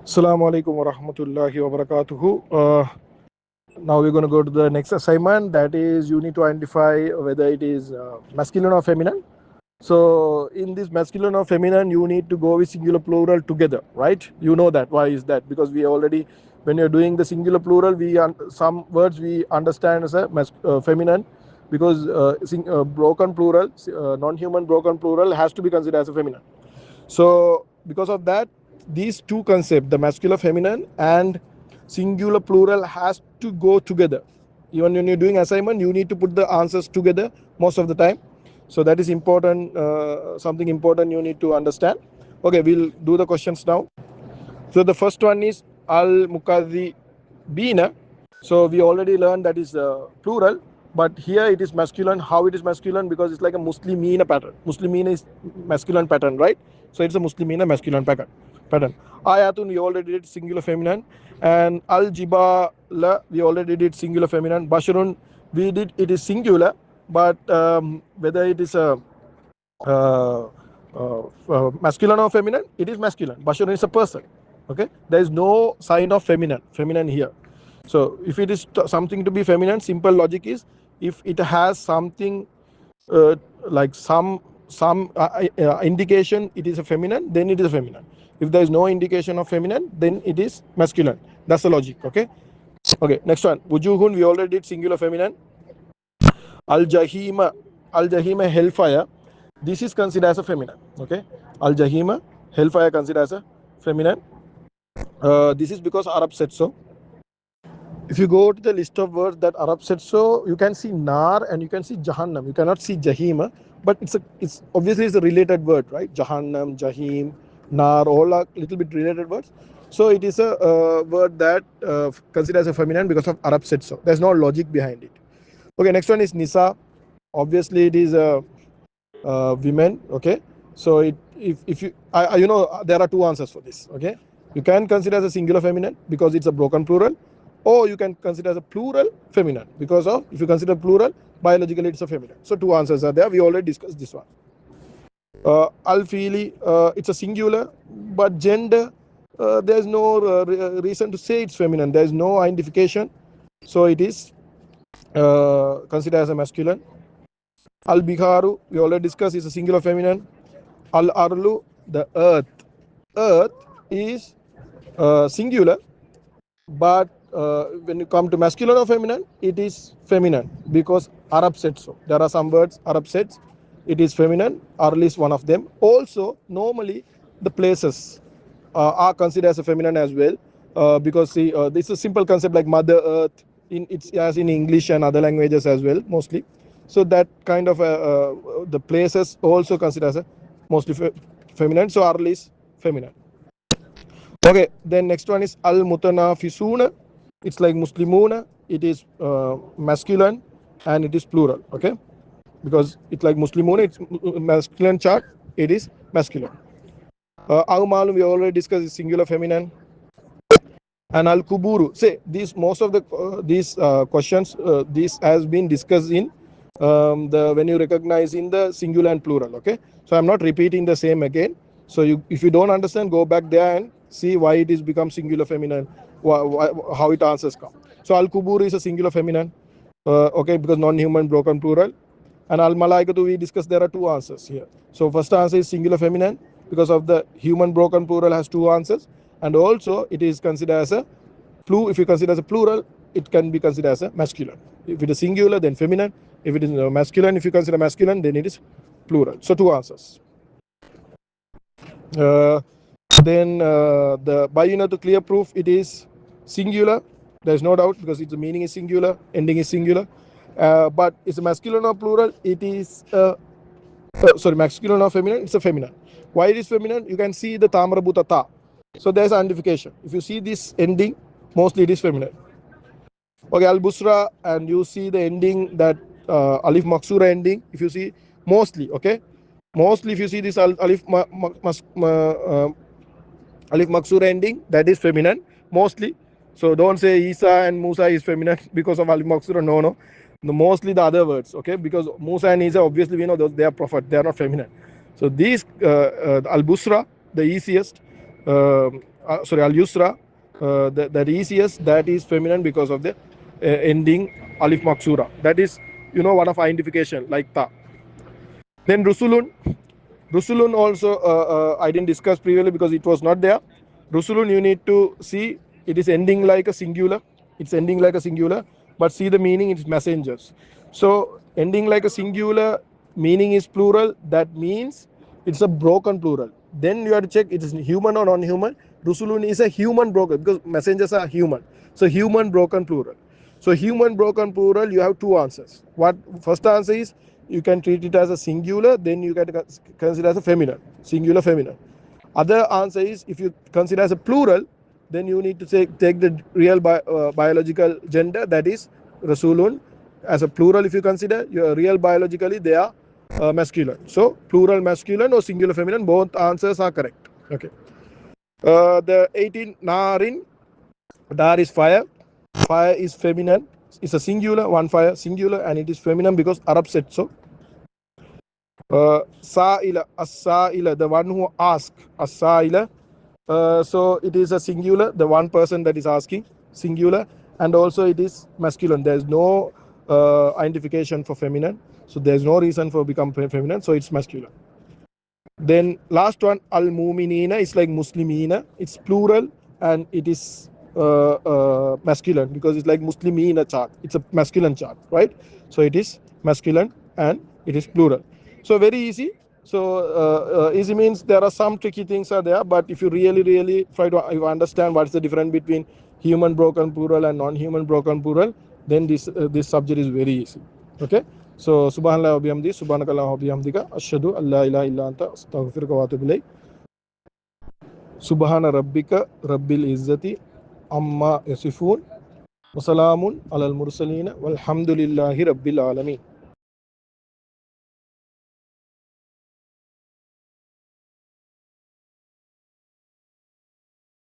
Assalamu alaikum wa rahmatullahi wa barakatuhu. Now we're going to go to the next assignment. That is, you need to identify whether it is masculine or feminine. So in this masculine or feminine, you need to go with singular plural together, right? You know that. Why is that? Because we already, when you're doing the singular plural, some words we understand as a feminine, because broken plural, non-human broken plural has to be considered as a feminine. So because of that, these two concepts, the masculine feminine and singular plural, has to go together. Even when you're doing assignment, you need to put the answers together most of the time. So that is important, something important you need to understand. Okay, we'll do the questions now. So the first one is al mukaddi bina. So we already learned that is plural, but here it is masculine. How it is masculine? Because it's like a muslimina pattern. Muslimina is masculine pattern, right? So it's a muslimina masculine pattern. Ayatun we already did singular feminine, and al jibala we already did singular feminine. Basharun we did, it is singular, but whether it is a masculine or feminine, it is masculine. Basharun is a person. Okay, there is no sign of feminine here. So if it is something to be feminine, simple logic is, if it has something like some indication it is a feminine, then it is a feminine. If there is no indication of feminine, then it is masculine. That's the logic. Okay. Okay. Next one. Wujuhun we already did singular feminine. Al jahima hellfire. This is considered as a feminine. Okay. Al jahima hellfire considered as a feminine. This is because Arab said so. If you go to the list of words that Arab said so, you can see nar and you can see jahannam. You cannot see jahima, but it's obviously it's a related word, right? Jahannam, jahim, nar, all are little bit related words. So it is a word that considered as a feminine because of Arab said so. There's no logic behind it. Okay, next one is nisa. Obviously it is women. Okay, so if you you know, there are two answers for this. Okay, you can consider as a singular feminine because it's a broken plural, or you can consider as a plural feminine because of, if you consider plural, biologically it's a feminine. So two answers are there. We already discussed this one. Al fili, it's a singular, but gender, there's no reason to say it's feminine. There is no identification, so it is considered as a masculine. Al biharu, we already discussed, is a singular feminine. Al arlu, the earth is singular, but when you come to masculine or feminine, it is feminine because Arab said so. There are some words Arab says it is feminine. Arl is one of them. Also, normally the places are considered as a feminine as well, because see, this is a simple concept like Mother Earth. It's as in English and other languages as well, mostly. So that kind of the places also considered as a mostly feminine. So Arl is feminine. Okay, then next one is al mutanafisuna. It's like muslimuna. It is masculine and it is plural. Okay, because it's like muslimuna, it's masculine chart. It is masculine. Al malum we already discussed is singular feminine. And al kuburu. Say these, most of the these questions this has been discussed in the when you recognize in the singular and plural. Okay, so I'm not repeating the same again. So if you don't understand, go back there and see why it is become singular feminine, how it answers come. So al kubur is a singular feminine, okay, because non-human broken plural. And al malaikatu we discussed, there are two answers here. So first answer is singular feminine because of the human broken plural has two answers, and also it is considered as a if you consider as a plural, it can be considered as a masculine. If it is singular, then feminine. If it is masculine, if you consider masculine, then it is plural. So two answers. Then the bayina to clear proof, it is singular. There is no doubt because its meaning is singular, ending is singular. But it's a masculine or plural, it is sorry, masculine or feminine, it's a feminine. Why it is feminine? You can see the tamrabuta ta. So there's identification. If you see this ending, mostly it is feminine. Okay, al busra, and you see the ending, that alif maksura ending. If you see mostly, okay, mostly if you see this alif maksura ending, that is feminine mostly. So don't say Isa and Musa is feminine because of alif maksura. No. Mostly the other words, okay, because Musa and Isa, obviously we know they are prophet, they are not feminine. So these al busra, the easiest, sorry, al yusra, that easiest, that is feminine because of the ending alif maksura. That is, one of identification like ta. Then rusulun. Rusulun also I didn't discuss previously because it was not there. Rusulun, you need to see it is ending like a singular. It's ending like a singular, but see the meaning, it's messengers. So ending like a singular, meaning is plural. That means it's a broken plural. Then you have to check it is human or non-human. Rusulun is a human broken because messengers are human. So human broken plural. So human broken plural, you have two answers. What first answer is, you can treat it as a singular, then you can consider as a feminine, singular feminine. Other answer is, if you consider as a plural, then you need to take the real biological gender, that is rasulun. As a plural, if you consider your real biologically, they are masculine. So plural masculine or singular feminine, both answers are correct. Okay. The 18, narin, dar is fire. Fire is feminine. It's a singular, one fire, singular, and it is feminine because Arab said so. Sa'ila, as-sa'ila, the one who asks, as-sa'ila. So it is a singular, the one person that is asking, singular, and also it is masculine. There is no identification for feminine, so there is no reason for become feminine, so it's masculine. Then last one, al-muminina, is like muslimina. It's plural and it is masculine because it's like muslimina chart. It's a masculine chart, right? So it is masculine and it is plural. So very easy. So easy means there are some tricky things are there, but if you really try to understand what's the difference between human broken plural and non-human broken plural, then this subject is very easy. Okay. So subhanallah wa bihamdi, subhanakallah wa bihamdika, ashhadu an la ilaha illa anta, astaghfiruka wa atubu ilayk. Subhana rabbika rabbil izzati amma yasifun, wa salamun alal mursalin, walhamdulillahi rabbil alamin.